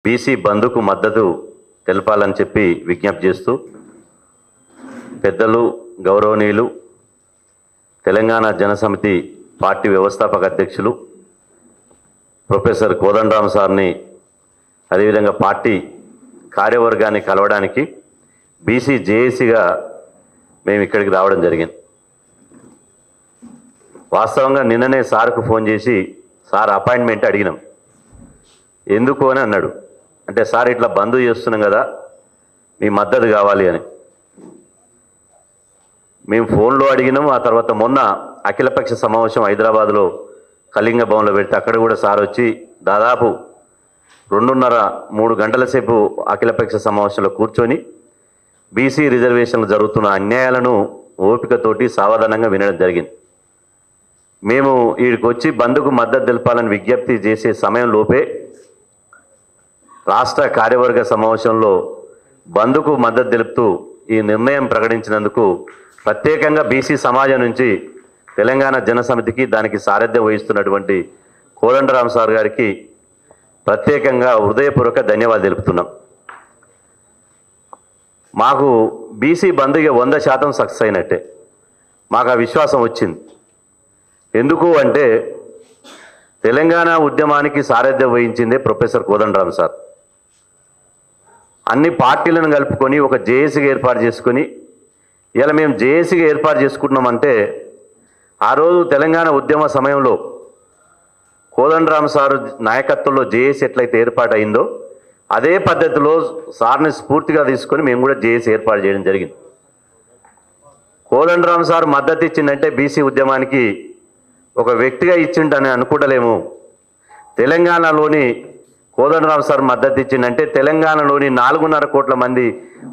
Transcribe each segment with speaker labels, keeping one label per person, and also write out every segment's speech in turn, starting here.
Speaker 1: BC బంద్కు మద్దతు తెలపాలని చెప్పి విజ్ఞప్తి చేస్తూ పెద్దలు గౌరవనీయులు తెలంగాణ జనసమితి పార్టీ వ్యవస్థాపక అధ్యక్షులు ప్రొఫెసర్ కోదండరామ్ సార్ని అదేవిధంగా పార్టీ కార్యవర్గాన్ని కలవడానికి బీసీ జేఏసీగా మేము ఇక్కడికి రావడం జరిగింది. వాస్తవంగా నిన్ననే సార్కు ఫోన్ చేసి సార్ అపాయింట్మెంట్ అడిగినాం. ఎందుకు అని అన్నాడు. అంటే సార్ ఇట్లా బంద్ చేస్తున్నాం కదా, మీ మద్దతు కావాలి అని మేము ఫోన్లో అడిగినాం. ఆ తర్వాత మొన్న అఖిలపక్ష సమావేశం హైదరాబాద్లో కళింగ భవన్లో పెడితే అక్కడ కూడా సార్ వచ్చి దాదాపు 2.5-3 గంటల సేపు అఖిలపక్ష సమావేశంలో కూర్చొని బీసీ రిజర్వేషన్లు జరుగుతున్న అన్యాయాలను ఓపికతోటి సావధానంగా వినడం జరిగింది. మేము వీడికి వచ్చి బంద్కు మద్దతు తెలపాలని విజ్ఞప్తి చేసే సమయంలోపే రాష్ట్ర కార్యవర్గ సమావేశంలో బంద్కు మద్దతు తెలుపుతూ ఈ నిర్ణయం ప్రకటించినందుకు ప్రత్యేకంగా బీసీ సమాజం నుంచి తెలంగాణ జనసమితికి దానికి సారథ్యం వహిస్తున్నటువంటి కోదండరామ్ సార్ గారికి ప్రత్యేకంగా హృదయపూర్వక ధన్యవాదాలు తెలుపుతున్నాం. మాకు బీసీ బంద్కి 100% సక్సెస్ అయినట్టే. మాకు ఆ విశ్వాసం వచ్చింది. ఎందుకు అంటే తెలంగాణ ఉద్యమానికి సారథ్యం వహించిందే ప్రొఫెసర్ కోదండరామ్ సార్. అన్ని పార్టీలను కలుపుకొని ఒక జేఏసీగా ఏర్పాటు చేసుకొని ఇలా మేము జేఏసీగా ఏర్పాటు చేసుకుంటున్నామంటే ఆ రోజు తెలంగాణ ఉద్యమ సమయంలో కోదండరామ్ సార్ నాయకత్వంలో జేఏసీ ఎట్లయితే ఏర్పాటు అయిందో అదే పద్ధతిలో సార్ని స్ఫూర్తిగా తీసుకొని మేము కూడా జేఏసీ ఏర్పాటు చేయడం జరిగింది. కోదండరామ్ సార్ మద్దతు ఇచ్చిందంటే బీసీ ఉద్యమానికి ఒక వ్యక్తిగా ఇచ్చిండని అనుకుంటలేము. తెలంగాణలోని కోదండరామ్ సార్ మద్దతు ఇచ్చిందంటే తెలంగాణలోని 4.5 కోట్ల మంది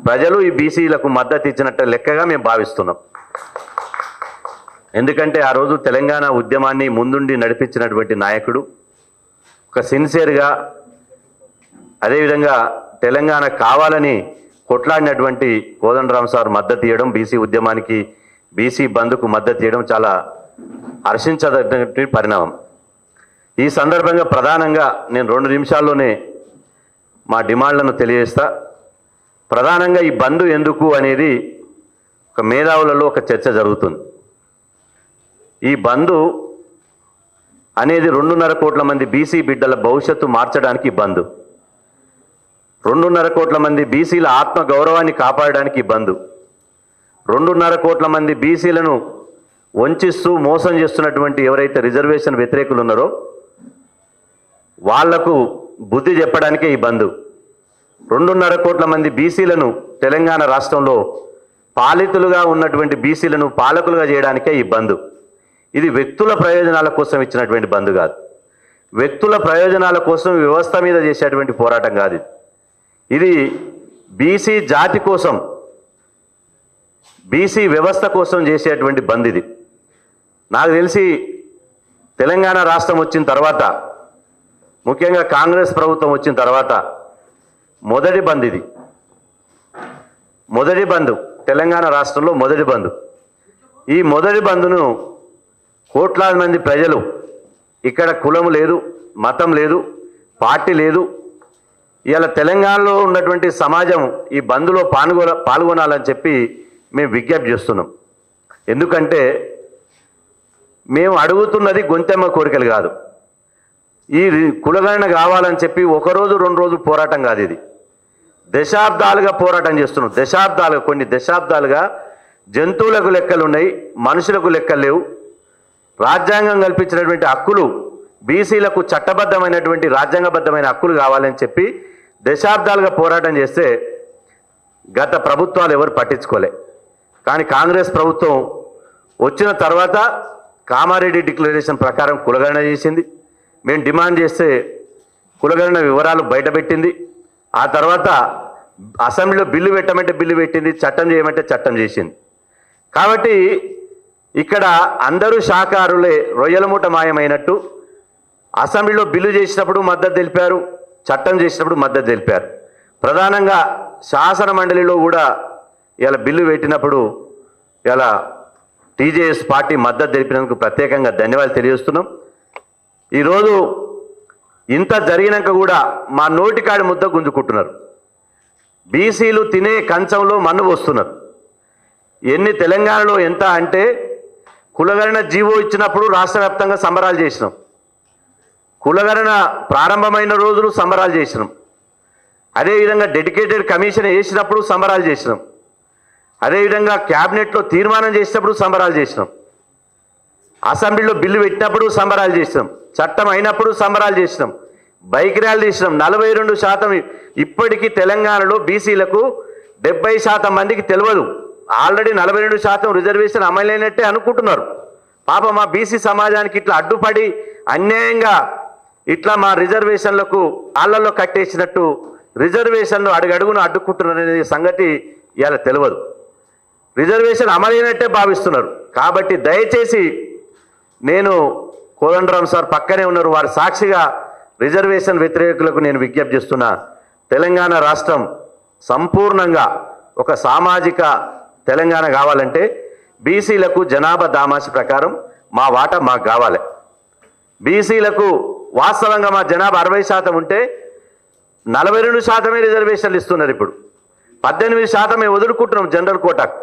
Speaker 1: ప్రజలు ఈ బీసీలకు మద్దతు ఇచ్చినట్టు లెక్కగా మేము భావిస్తున్నాం. ఎందుకంటే ఆ రోజు తెలంగాణ ఉద్యమాన్ని ముందుండి నడిపించినటువంటి నాయకుడు, ఒక సిన్సియర్గా అదేవిధంగా తెలంగాణ కావాలని కొట్లాడినటువంటి కోదండరామ్ సార్ మద్దతు ఇవ్వడం, బీసీ ఉద్యమానికి బీసీ బంద్కు మద్దతు ఇవ్వడం చాలా హర్షించదగిన పరిణామం. ఈ సందర్భంగా ప్రధానంగా నేను 2 నిమిషాల్లోనే మా డిమాండ్లను తెలియజేస్తా. ప్రధానంగా ఈ బంద్ ఎందుకు అనేది ఒక మేధావులలో ఒక చర్చ జరుగుతుంది. ఈ బంద్ అనేది 2.5 కోట్ల మంది బీసీ బిడ్డల భవిష్యత్తు మార్చడానికి బంద్, 2.5 కోట్ల మంది బీసీల ఆత్మ గౌరవాన్ని కాపాడడానికి బంద్, 2.5 కోట్ల మంది బీసీలను వంచిస్తూ మోసం చేస్తున్నటువంటి ఎవరైతే రిజర్వేషన్ వ్యతిరేకులు ఉన్నారో వాళ్లకు బుద్ధి చెప్పడానికే ఈ బంద్. 2.5 కోట్ల మంది బీసీలను తెలంగాణ రాష్ట్రంలో పాలితులుగా ఉన్నటువంటి బీసీలను పాలకులుగా చేయడానికే ఈ బంద్. ఇది వ్యక్తుల ప్రయోజనాల కోసం ఇచ్చినటువంటి బంద్ కాదు. వ్యక్తుల ప్రయోజనాల కోసం వ్యవస్థ మీద చేసేటువంటి పోరాటం కాదు. ఇది బీసీ జాతి కోసం, బీసీ వ్యవస్థ కోసం చేసేటువంటి బంద్. ఇది నాకు తెలిసి తెలంగాణ రాష్ట్రం వచ్చిన తర్వాత, ముఖ్యంగా కాంగ్రెస్ ప్రభుత్వం వచ్చిన తర్వాత మొదటి బంద్ ఇది. మొదటి బంద్ తెలంగాణ రాష్ట్రంలో మొదటి బంద్. ఈ మొదటి బంద్ను కోట్లాది మంది ప్రజలు, ఇక్కడ కులం లేదు, మతం లేదు, పార్టీ లేదు, ఇలా తెలంగాణలో ఉన్నటువంటి సమాజం ఈ బంద్లో పాల్గొనాలని చెప్పి మేము విజ్ఞప్తి చేస్తున్నాం. ఎందుకంటే మేము అడుగుతున్నది గొంతెమ్మ కోరికలు కాదు. ఈ కులగణన కావాలని చెప్పి 1 రోజు 2 రోజులు పోరాటం కాదు. ఇది దశాబ్దాలుగా పోరాటం చేస్తున్నాం. కొన్ని దశాబ్దాలుగా జంతువులకు లెక్కలు ఉన్నాయి, మనుషులకు లెక్కలు లేవు. రాజ్యాంగం కల్పించినటువంటి హక్కులు బీసీలకు చట్టబద్ధమైనటువంటి రాజ్యాంగబద్ధమైన హక్కులు కావాలని చెప్పి దశాబ్దాలుగా పోరాటం చేస్తే గత ప్రభుత్వాలు ఎవరు పట్టించుకోలే. కానీ కాంగ్రెస్ ప్రభుత్వం వచ్చిన తర్వాత కామారెడ్డి డిక్లరేషన్ ప్రకారం కులగణన చేసింది. మేము డిమాండ్ చేస్తే కులగణన వివరాలు బయటపెట్టింది. ఆ తర్వాత అసెంబ్లీలో బిల్లు పెట్టమంటే బిల్లు పెట్టింది, చట్టం చేయమంటే చట్టం చేసింది. కాబట్టి ఇక్కడ అందరూ శాఖారులే రొయ్యల మూట మాయమైనట్టు అసెంబ్లీలో బిల్లు చేసినప్పుడు మద్దతు తెలిపారు, చట్టం చేసినప్పుడు మద్దతు తెలిపారు. ప్రధానంగా శాసన మండలిలో కూడా ఇలా బిల్లు పెట్టినప్పుడు ఇలా టీజేఎస్ పార్టీ మద్దతు తెలిపినందుకు ప్రత్యేకంగా ధన్యవాదాలు తెలియజేస్తున్నాం. ఈరోజు ఇంత జరిగినాక కూడా మా నోటికాడి ముద్ద గుంజుకుంటున్నారు. బీసీలు తినే కంచంలో మన్ను పోస్తున్నారు. ఎన్ని తెలంగాణలో ఎంత అంటే కులగణన జీవో ఇచ్చినప్పుడు రాష్ట్ర వ్యాప్తంగా సంబరాలు చేసినాం. కులగణన ప్రారంభమైన రోజులు సంబరాలు చేసినాం. అదేవిధంగా డెడికేటెడ్ కమిషన్ వేసినప్పుడు సంబరాలు చేసినాం. అదేవిధంగా క్యాబినెట్లో తీర్మానం చేసినప్పుడు సంబరాలు చేసినాం. అసెంబ్లీలో బిల్లు పెట్టినప్పుడు సంబరాలు చేసినాం. చట్టం అయినప్పుడు సంబరాలు చేసినాం. బైక్ ర్యాలీ చేసినాం. 42% ఇప్పటికీ తెలంగాణలో బీసీలకు 70% మందికి తెలియదు. ఆల్రెడీ 42% రిజర్వేషన్ అమలైనట్టే అనుకుంటున్నారు. పాప మా బీసీ సమాజానికి ఇట్లా అడ్డుపడి అన్యాయంగా ఇట్లా మా రిజర్వేషన్లకు ఆళ్లలో కట్టేసినట్టు రిజర్వేషన్లు అడుగడుగును అడ్డుకుంటున్నారనే సంగతి ఇలా తెలియదు. రిజర్వేషన్ అమలైనట్టే భావిస్తున్నారు. కాబట్టి దయచేసి నేను కోదండరామ్ సార్ పక్కనే ఉన్నారు, వారి సాక్షిగా రిజర్వేషన్ వ్యతిరేకులకు నేను విజ్ఞప్తి చేస్తున్నా. తెలంగాణ రాష్ట్రం సంపూర్ణంగా ఒక సామాజిక తెలంగాణ కావాలంటే బీసీలకు జనాభా దామాషి ప్రకారం మా వాటా మాకు కావాలి. బీసీలకు వాస్తవంగా మా జనాభా 60% ఉంటే 42% రిజర్వేషన్లు ఇస్తున్నారు. ఇప్పుడు 18% వదులుకుంటున్నాం జనరల్ కోటాకు.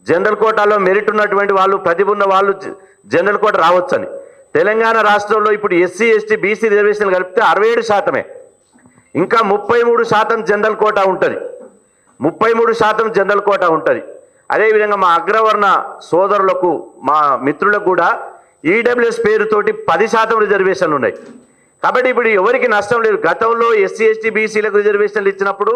Speaker 1: జనరల్ కోటాలో మెరిట్ ఉన్నటువంటి వాళ్ళు, ప్రతిభ ఉన్న వాళ్ళు జనరల్ కోట రావచ్చని. తెలంగాణ రాష్ట్రంలో ఇప్పుడు ఎస్సీ ఎస్టీ బీసీ రిజర్వేషన్లు కలిపితే 67%. ఇంకా 33% జనరల్ కోటా ఉంటుంది. 33% జనరల్ కోటా ఉంటుంది. అదేవిధంగా మా అగ్రవర్ణ సోదరులకు, మా మిత్రులకు కూడా ఈడబ్ల్యూఎస్ పేరుతోటి 10% రిజర్వేషన్లు ఉన్నాయి. కాబట్టి ఇప్పుడు ఎవరికి నష్టం లేదు. గతంలో ఎస్సీ ఎస్టీ బీసీలకు రిజర్వేషన్లు ఇచ్చినప్పుడు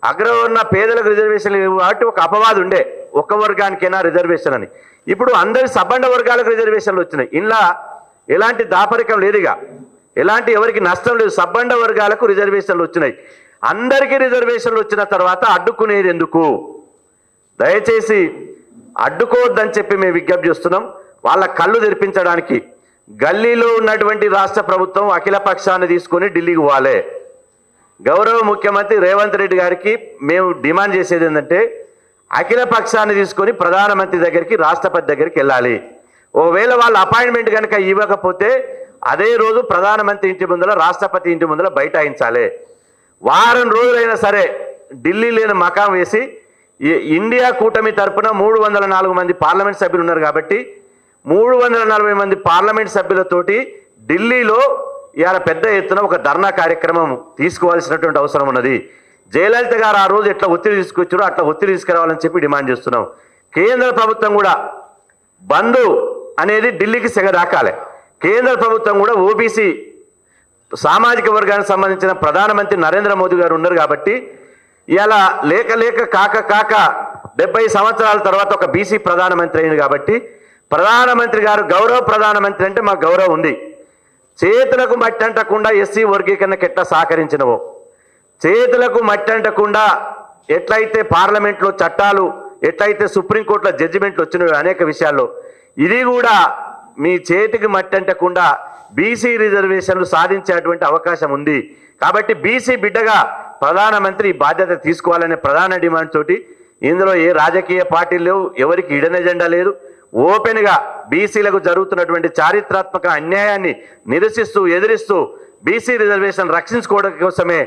Speaker 1: అగ్రవర్ణ పేదలకు రిజర్వేషన్లు కాబట్టి ఒక అపవాదు ఉండే, ఒక్క వర్గానికైనా రిజర్వేషన్ అని. ఇప్పుడు అందరి సబ్బండ వర్గాలకు రిజర్వేషన్లు వచ్చినాయి. ఇలా ఎలాంటి దాపరికం లేదుగా, ఎలాంటి ఎవరికి నష్టం లేదు. సబ్బండ వర్గాలకు రిజర్వేషన్లు వచ్చినాయి. అందరికీ రిజర్వేషన్లు వచ్చిన తర్వాత అడ్డుకునేది ఎందుకు? దయచేసి అడ్డుకోవద్దని చెప్పి మేము విజ్ఞప్తి చేస్తున్నాం. వాళ్ళ కళ్ళు తెరిపించడానికి గల్లీలో ఉన్నటువంటి రాష్ట్ర ప్రభుత్వం అఖిల పక్షాన్ని తీసుకొని ఢిల్లీకి పోవాలి. గౌరవ ముఖ్యమంత్రి రేవంత్ రెడ్డి గారికి మేము డిమాండ్ చేసేది ఏంటంటే అఖిల పక్షాన్ని తీసుకొని ప్రధానమంత్రి దగ్గరికి, రాష్ట్రపతి దగ్గరికి వెళ్ళాలి. ఒకవేళ వాళ్ళ అపాయింట్మెంట్ కనుక ఇవ్వకపోతే అదే రోజు ప్రధానమంత్రి ఇంటి ముందర, రాష్ట్రపతి ఇంటి ముందర బైఠాయించాలి. వారం రోజులైనా సరే ఢిల్లీ లేని మకాం వేసి, ఇండియా కూటమి తరపున 304 మంది పార్లమెంట్ సభ్యులు ఉన్నారు కాబట్టి 340 మంది పార్లమెంట్ సభ్యులతోటి ఢిల్లీలో ఇవాళ పెద్ద ఎత్తున ఒక ధర్నా కార్యక్రమం తీసుకోవాల్సినటువంటి అవసరం ఉన్నది. జయలలిత గారు ఆ రోజు ఎట్లా ఒత్తిడి తీసుకొచ్చారో అట్లా ఒత్తిడి తీసుకురావాలని చెప్పి డిమాండ్ చేస్తున్నాం. కేంద్ర ప్రభుత్వం కూడా బంద్ అనేది ఢిల్లీకి సెగదాకాలి. కేంద్ర ప్రభుత్వం కూడా ఓబీసీ సామాజిక వర్గానికి సంబంధించిన ప్రధానమంత్రి నరేంద్ర మోదీ గారు ఉన్నారు కాబట్టి ఇలా లేక లేక కాక 70 సంవత్సరాల తర్వాత ఒక బీసీ ప్రధానమంత్రి అయింది కాబట్టి ప్రధానమంత్రి గారు గౌరవ ప్రధానమంత్రి అంటే మాకు గౌరవం ఉంది. చేతులకు మట్టి అంటకుండా ఎస్సీ వర్గీకరణకు ఎట్లా సహకరించినవో, చేతులకు మట్టి అంటకుండా ఎట్లయితే పార్లమెంట్లో చట్టాలు, ఎట్లయితే సుప్రీంకోర్టులో జడ్జిమెంట్లు వచ్చినాయో అనేక విషయాల్లో, ఇది కూడా మీ చేతికి మట్టి అంటకుండా బీసీ రిజర్వేషన్లు సాధించేటువంటి అవకాశం ఉంది. కాబట్టి బీసీ బిడ్డగా ప్రధానమంత్రి బాధ్యత తీసుకోవాలనే ప్రధాన డిమాండ్ తోటి ఇందులో ఏ రాజకీయ పార్టీలు లేవు, ఎవరికి హిడెన్ ఎజెండా లేదు. ఓపెన్గా బీసీలకు జరుగుతున్నటువంటి చారిత్రాత్మక అన్యాయాన్ని నిరసిస్తూ, ఎదిరిస్తూ బీసీ రిజర్వేషన్ రక్షించుకోవడం కోసమే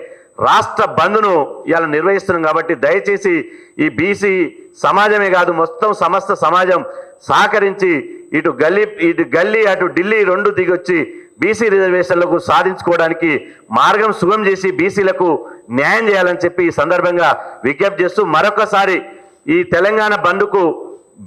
Speaker 1: రాష్ట్ర బంద్ను ఇలా నిర్వహిస్తున్నాం. కాబట్టి దయచేసి ఈ బీసీ సమాజమే కాదు, మొత్తం సమస్త సమాజం సహకరించి ఇటు గల్లీ అటు ఢిల్లీ రెండు దిగొచ్చి బీసీ రిజర్వేషన్లకు సాధించుకోవడానికి మార్గం సుగం చేసి బీసీలకు న్యాయం చేయాలని చెప్పి ఈ సందర్భంగా విజ్ఞప్తి చేస్తూ మరొకసారి ఈ తెలంగాణ బంద్కు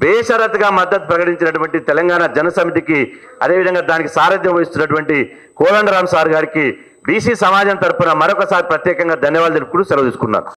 Speaker 1: బేషరతుగా మద్దతు ప్రకటించినటువంటి తెలంగాణ జనసమితికి, అదేవిధంగా దానికి సారథ్యం వహిస్తున్నటువంటి కోదండరామ్ సార్ గారికి బీసీ సమాజం తరఫున మరొకసారి ప్రత్యేకంగా ధన్యవాదాలు తెలుపుకుంటూ సెలవు తీసుకున్నాను.